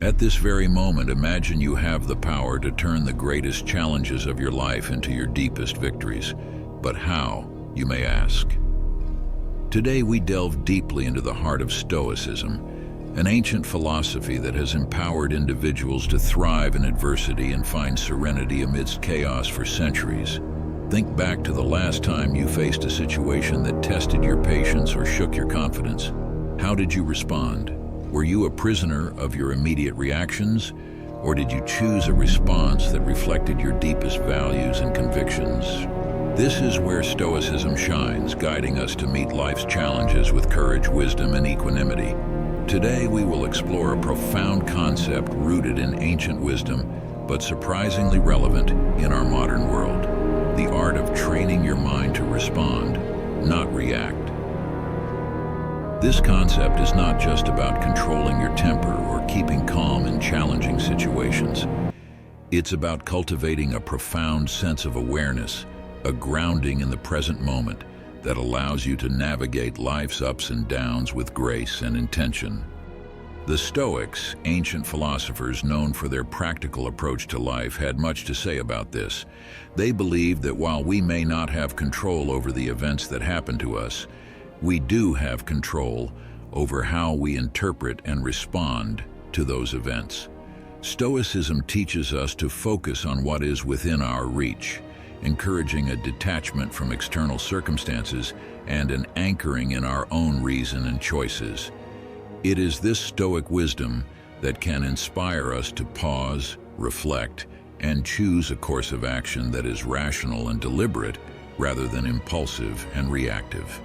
At this very moment, imagine you have the power to turn the greatest challenges of your life into your deepest victories. But how, you may ask? Today we delve deeply into the heart of Stoicism, an ancient philosophy that has empowered individuals to thrive in adversity and find serenity amidst chaos for centuries. Think back to the last time you faced a situation that tested your patience or shook your confidence. How did you respond? Were you a prisoner of your immediate reactions, or did you choose a response that reflected your deepest values and convictions? This is where Stoicism shines, guiding us to meet life's challenges with courage, wisdom, and equanimity. Today, we will explore a profound concept rooted in ancient wisdom, but surprisingly relevant in our modern world: the art of training your mind to respond, not react. This concept is not just about controlling your temper or keeping calm in challenging situations. It's about cultivating a profound sense of awareness, a grounding in the present moment that allows you to navigate life's ups and downs with grace and intention. The Stoics, ancient philosophers known for their practical approach to life, had much to say about this. They believed that while we may not have control over the events that happen to us, we do have control over how we interpret and respond to those events. Stoicism teaches us to focus on what is within our reach, encouraging a detachment from external circumstances and an anchoring in our own reason and choices. It is this Stoic wisdom that can inspire us to pause, reflect, and choose a course of action that is rational and deliberate rather than impulsive and reactive.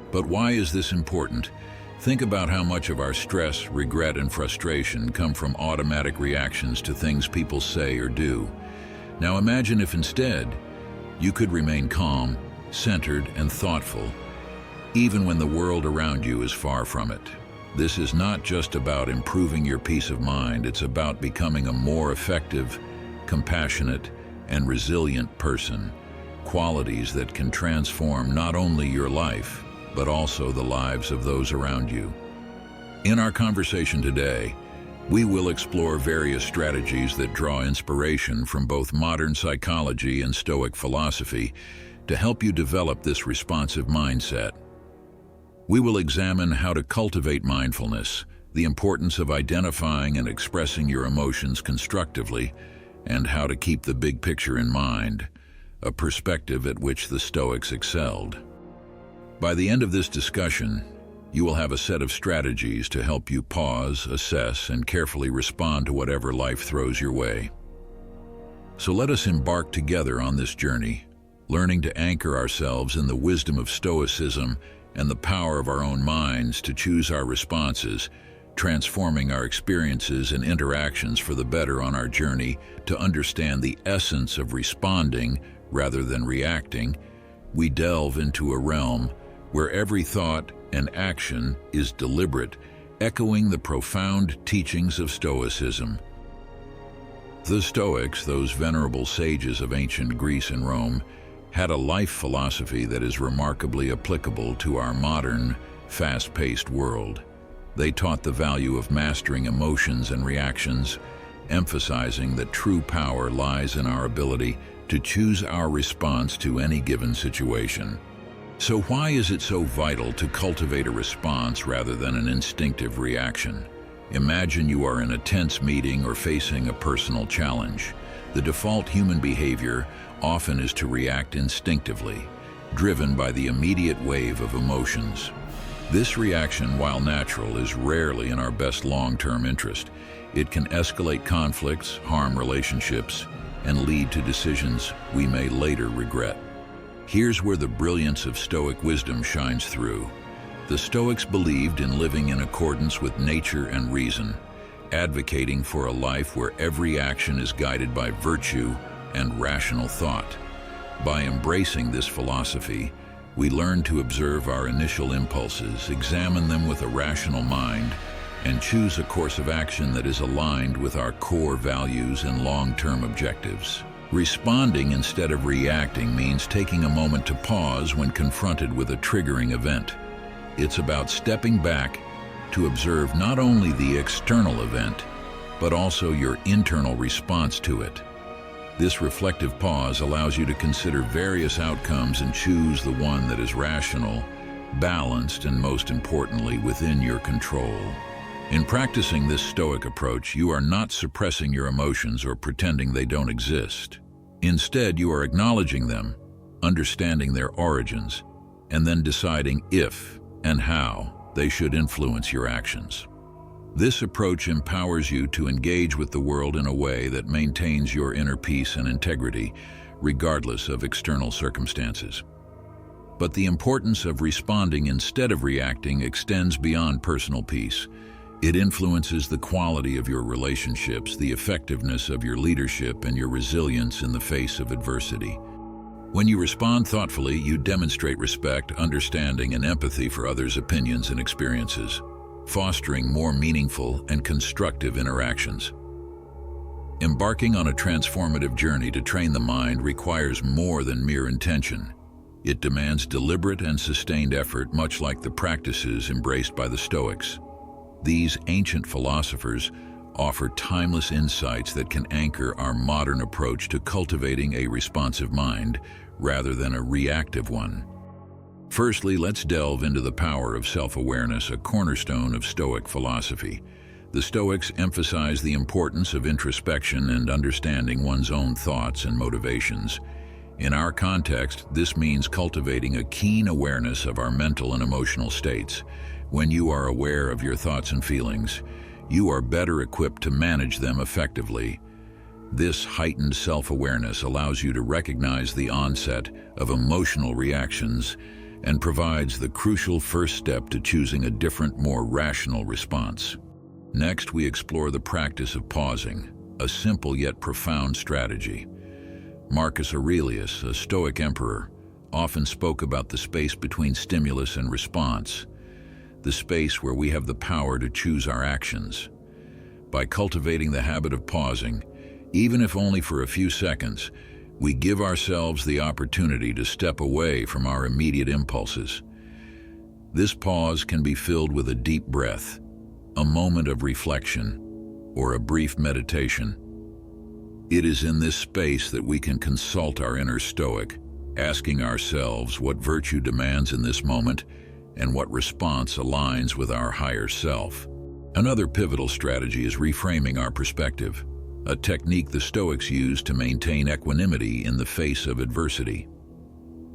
But why is this important? Think about how much of our stress, regret, and frustration come from automatic reactions to things people say or do. Now imagine if instead you could remain calm, centered, and thoughtful, even when the world around you is far from it. This is not just about improving your peace of mind, it's about becoming a more effective, compassionate, and resilient person, qualities that can transform not only your life, but also the lives of those around you. In our conversation today, we will explore various strategies that draw inspiration from both modern psychology and Stoic philosophy to help you develop this responsive mindset. We will examine how to cultivate mindfulness, the importance of identifying and expressing your emotions constructively, and how to keep the big picture in mind, a perspective at which the Stoics excelled. By the end of this discussion, you will have a set of strategies to help you pause, assess, and carefully respond to whatever life throws your way. So let us embark together on this journey, learning to anchor ourselves in the wisdom of Stoicism and the power of our own minds to choose our responses, transforming our experiences and interactions for the better on our journey to understand the essence of responding rather than reacting. We delve into a realm where every thought and action is deliberate, echoing the profound teachings of Stoicism. The Stoics, those venerable sages of ancient Greece and Rome, had a life philosophy that is remarkably applicable to our modern, fast-paced world. They taught the value of mastering emotions and reactions, emphasizing that true power lies in our ability to choose our response to any given situation. So why is it so vital to cultivate a response rather than an instinctive reaction? Imagine you are in a tense meeting or facing a personal challenge. The default human behavior often is to react instinctively, driven by the immediate wave of emotions. This reaction, while natural, is rarely in our best long-term interest. It can escalate conflicts, harm relationships, and lead to decisions we may later regret. Here's where the brilliance of Stoic wisdom shines through. The Stoics believed in living in accordance with nature and reason, advocating for a life where every action is guided by virtue and rational thought. By embracing this philosophy, we learn to observe our initial impulses, examine them with a rational mind, and choose a course of action that is aligned with our core values and long-term objectives. Responding instead of reacting means taking a moment to pause when confronted with a triggering event. It's about stepping back to observe not only the external event, but also your internal response to it. This reflective pause allows you to consider various outcomes and choose the one that is rational, balanced, and most importantly, within your control. In practicing this Stoic approach, you are not suppressing your emotions or pretending they don't exist. Instead, you are acknowledging them, understanding their origins, and then deciding if and how they should influence your actions. This approach empowers you to engage with the world in a way that maintains your inner peace and integrity, regardless of external circumstances. But the importance of responding instead of reacting extends beyond personal peace. It influences the quality of your relationships, the effectiveness of your leadership, and your resilience in the face of adversity. When you respond thoughtfully, you demonstrate respect, understanding, and empathy for others' opinions and experiences, fostering more meaningful and constructive interactions. Embarking on a transformative journey to train the mind requires more than mere intention. It demands deliberate and sustained effort, much like the practices embraced by the Stoics. These ancient philosophers offer timeless insights that can anchor our modern approach to cultivating a responsive mind rather than a reactive one. Firstly, let's delve into the power of self-awareness, a cornerstone of Stoic philosophy. The Stoics emphasize the importance of introspection and understanding one's own thoughts and motivations. In our context, this means cultivating a keen awareness of our mental and emotional states. When you are aware of your thoughts and feelings, you are better equipped to manage them effectively. This heightened self-awareness allows you to recognize the onset of emotional reactions and provides the crucial first step to choosing a different, more rational response. Next, we explore the practice of pausing, a simple yet profound strategy. Marcus Aurelius, a Stoic emperor, often spoke about the space between stimulus and response, the space where we have the power to choose our actions. By cultivating the habit of pausing, even if only for a few seconds, we give ourselves the opportunity to step away from our immediate impulses. This pause can be filled with a deep breath, a moment of reflection, or a brief meditation. It is in this space that we can consult our inner Stoic, asking ourselves what virtue demands in this moment and what response aligns with our higher self. Another pivotal strategy is reframing our perspective, a technique the Stoics use to maintain equanimity in the face of adversity.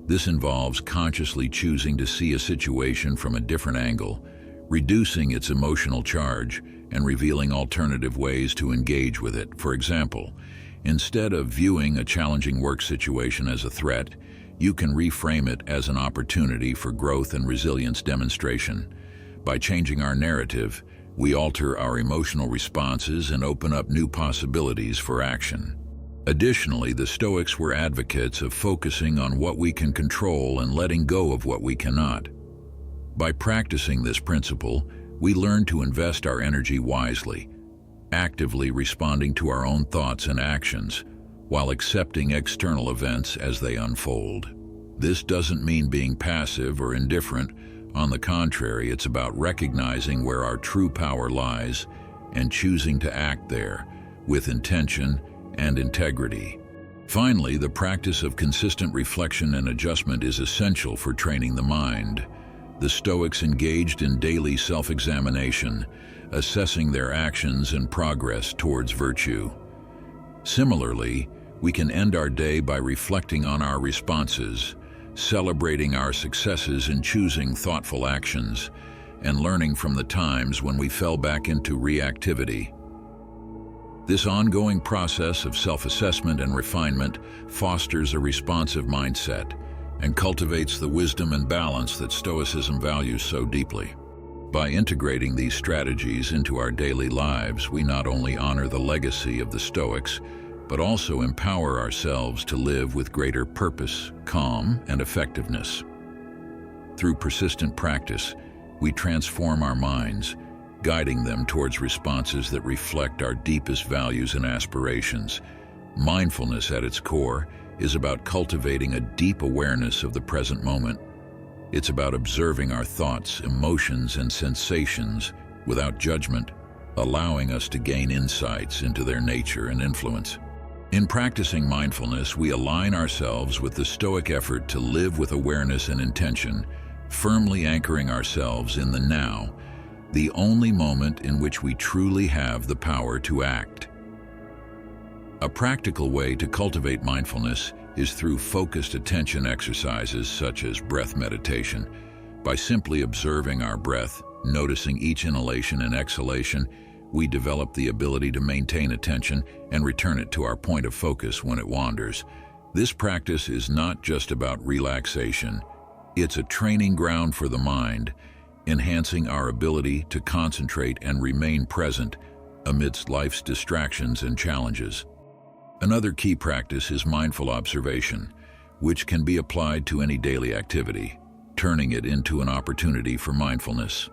This involves consciously choosing to see a situation from a different angle, reducing its emotional charge, and revealing alternative ways to engage with it. For example, instead of viewing a challenging work situation as a threat, you can reframe it as an opportunity for growth and resilience demonstration. By changing our narrative, we alter our emotional responses and open up new possibilities for action. Additionally, the Stoics were advocates of focusing on what we can control and letting go of what we cannot. By practicing this principle, we learn to invest our energy wisely, actively responding to our own thoughts and actions, while accepting external events as they unfold. This doesn't mean being passive or indifferent. On the contrary, it's about recognizing where our true power lies and choosing to act there with intention and integrity. Finally, the practice of consistent reflection and adjustment is essential for training the mind. The Stoics engaged in daily self-examination, assessing their actions and progress towards virtue. Similarly, we can end our day by reflecting on our responses, celebrating our successes and choosing thoughtful actions, and learning from the times when we fell back into reactivity. This ongoing process of self-assessment and refinement fosters a responsive mindset and cultivates the wisdom and balance that Stoicism values so deeply. By integrating these strategies into our daily lives, we not only honor the legacy of the Stoics, but also empower ourselves to live with greater purpose, calm, and effectiveness. Through persistent practice, we transform our minds, guiding them towards responses that reflect our deepest values and aspirations. Mindfulness at its core is about cultivating a deep awareness of the present moment. It's about observing our thoughts, emotions, and sensations without judgment, allowing us to gain insights into their nature and influence. In practicing mindfulness, we align ourselves with the Stoic effort to live with awareness and intention, firmly anchoring ourselves in the now, the only moment in which we truly have the power to act. A practical way to cultivate mindfulness is through focused attention exercises such as breath meditation. By simply observing our breath, noticing each inhalation and exhalation, we develop the ability to maintain attention and return it to our point of focus when it wanders. This practice is not just about relaxation. It's a training ground for the mind, enhancing our ability to concentrate and remain present amidst life's distractions and challenges. Another key practice is mindful observation, which can be applied to any daily activity, turning it into an opportunity for mindfulness.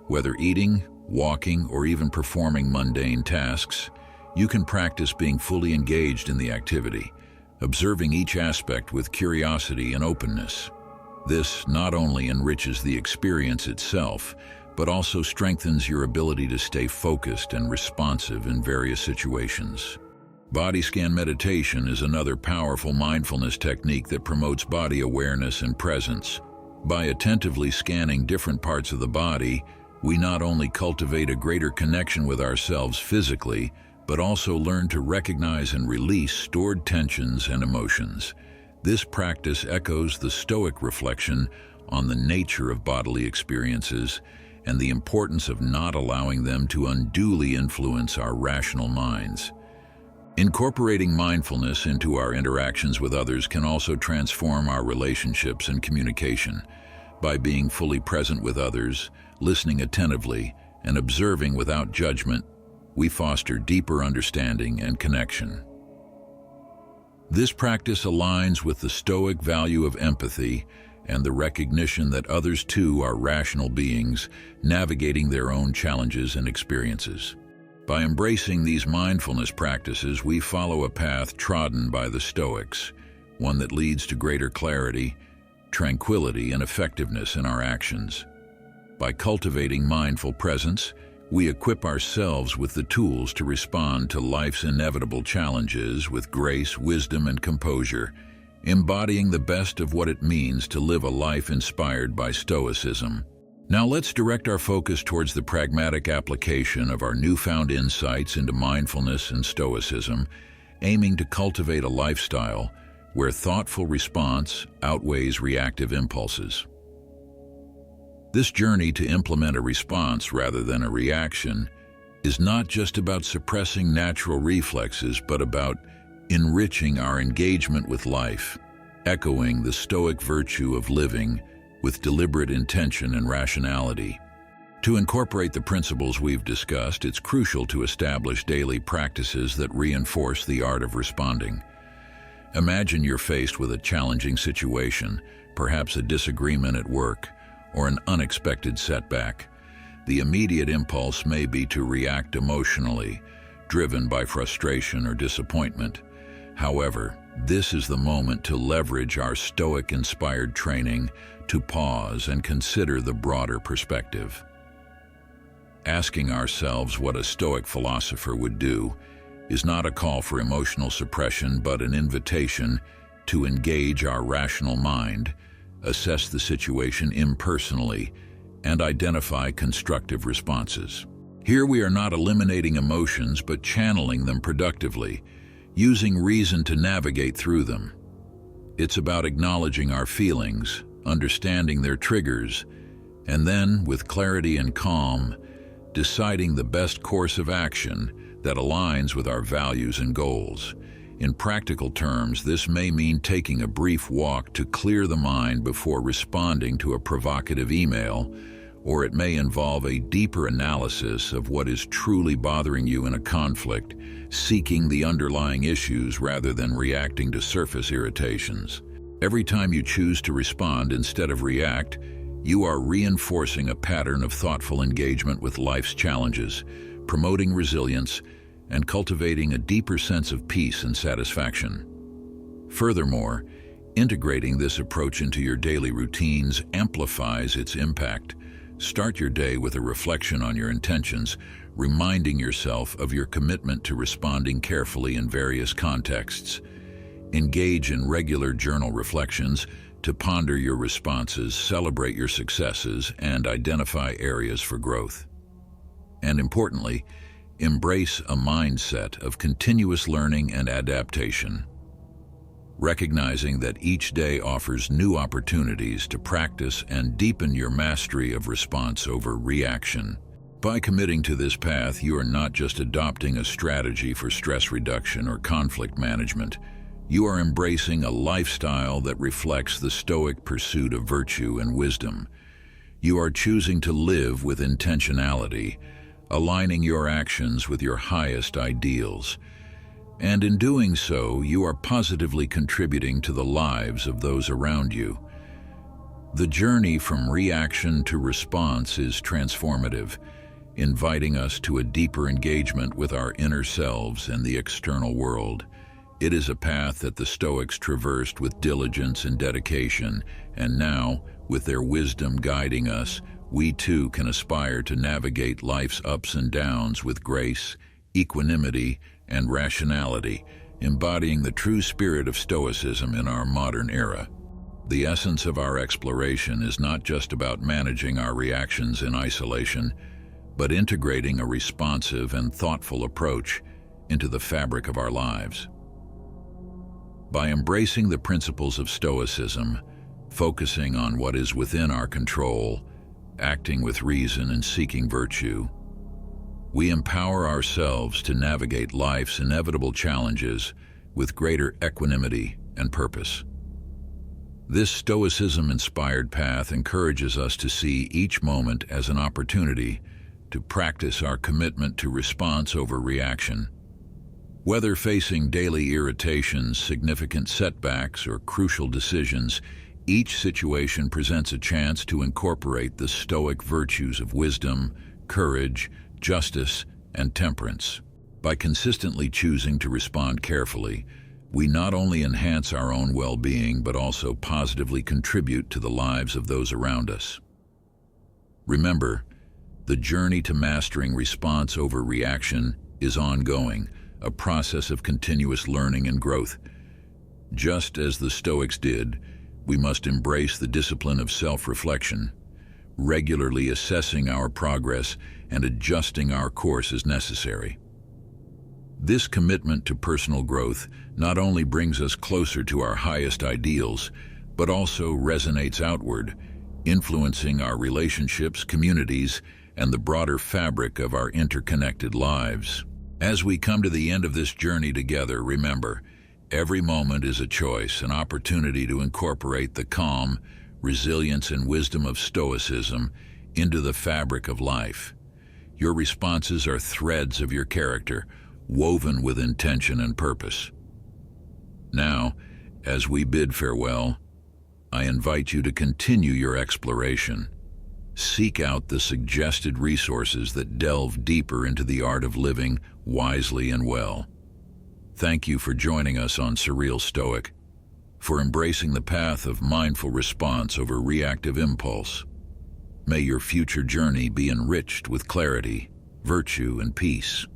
Whether eating, walking, or even performing mundane tasks, you can practice being fully engaged in the activity, observing each aspect with curiosity and openness. This not only enriches the experience itself, but also strengthens your ability to stay focused and responsive in various situations. Body scan meditation is another powerful mindfulness technique that promotes body awareness and presence. By attentively scanning different parts of the body, we not only cultivate a greater connection with ourselves physically, but also learn to recognize and release stored tensions and emotions. This practice echoes the Stoic reflection on the nature of bodily experiences and the importance of not allowing them to unduly influence our rational minds. Incorporating mindfulness into our interactions with others can also transform our relationships and communication. By being fully present with others, listening attentively, and observing without judgment, we foster deeper understanding and connection. This practice aligns with the Stoic value of empathy and the recognition that others too are rational beings, navigating their own challenges and experiences. By embracing these mindfulness practices, we follow a path trodden by the Stoics, one that leads to greater clarity, tranquility, and effectiveness in our actions. By cultivating mindful presence, we equip ourselves with the tools to respond to life's inevitable challenges with grace, wisdom, and composure, embodying the best of what it means to live a life inspired by Stoicism. Now let's direct our focus towards the pragmatic application of our newfound insights into mindfulness and Stoicism, aiming to cultivate a lifestyle where thoughtful response outweighs reactive impulses. This journey to implement a response rather than a reaction is not just about suppressing natural reflexes, but about enriching our engagement with life, echoing the Stoic virtue of living with deliberate intention and rationality. To incorporate the principles we've discussed, it's crucial to establish daily practices that reinforce the art of responding. Imagine you're faced with a challenging situation, perhaps a disagreement at work, or an unexpected setback. The immediate impulse may be to react emotionally, driven by frustration or disappointment. However, this is the moment to leverage our Stoic-inspired training to pause and consider the broader perspective. Asking ourselves what a Stoic philosopher would do is not a call for emotional suppression, but an invitation to engage our rational mind, assess the situation impersonally, and identify constructive responses. Here we are not eliminating emotions, but channeling them productively, using reason to navigate through them. It's about acknowledging our feelings, understanding their triggers, and then, with clarity and calm, deciding the best course of action that aligns with our values and goals. In practical terms, this may mean taking a brief walk to clear the mind before responding to a provocative email, or it may involve a deeper analysis of what is truly bothering you in a conflict, seeking the underlying issues rather than reacting to surface irritations. Every time you choose to respond instead of react, you are reinforcing a pattern of thoughtful engagement with life's challenges, promoting resilience, and cultivating a deeper sense of peace and satisfaction. Furthermore, integrating this approach into your daily routines amplifies its impact. Start your day with a reflection on your intentions, reminding yourself of your commitment to responding carefully in various contexts. Engage in regular journal reflections to ponder your responses, celebrate your successes, and identify areas for growth. And importantly, embrace a mindset of continuous learning and adaptation, recognizing that each day offers new opportunities to practice and deepen your mastery of response over reaction. By committing to this path, you are not just adopting a strategy for stress reduction or conflict management. You are embracing a lifestyle that reflects the Stoic pursuit of virtue and wisdom. You are choosing to live with intentionality, aligning your actions with your highest ideals. And in doing so, you are positively contributing to the lives of those around you. The journey from reaction to response is transformative, inviting us to a deeper engagement with our inner selves and the external world. It is a path that the Stoics traversed with diligence and dedication, and now, with their wisdom guiding us, we too can aspire to navigate life's ups and downs with grace, equanimity, and rationality, embodying the true spirit of Stoicism in our modern era. The essence of our exploration is not just about managing our reactions in isolation, but integrating a responsive and thoughtful approach into the fabric of our lives. By embracing the principles of Stoicism, focusing on what is within our control, acting with reason and seeking virtue, we empower ourselves to navigate life's inevitable challenges with greater equanimity and purpose. This Stoicism-inspired path encourages us to see each moment as an opportunity to practice our commitment to response over reaction. Whether facing daily irritations, significant setbacks, or crucial decisions, each situation presents a chance to incorporate the Stoic virtues of wisdom, courage, justice, and temperance. By consistently choosing to respond carefully, we not only enhance our own well-being but also positively contribute to the lives of those around us. Remember, the journey to mastering response over reaction is ongoing, a process of continuous learning and growth. Just as the Stoics did, we must embrace the discipline of self-reflection, regularly assessing our progress and adjusting our course as necessary. This commitment to personal growth not only brings us closer to our highest ideals, but also resonates outward, influencing our relationships, communities, and the broader fabric of our interconnected lives. As we come to the end of this journey together, remember, every moment is a choice, an opportunity to incorporate the calm, resilience, and wisdom of Stoicism into the fabric of life. Your responses are threads of your character, woven with intention and purpose. Now, as we bid farewell, I invite you to continue your exploration. Seek out the suggested resources that delve deeper into the art of living wisely and well. Thank you for joining us on Surreal Stoic, for embracing the path of mindful response over reactive impulse. May your future journey be enriched with clarity, virtue, and peace.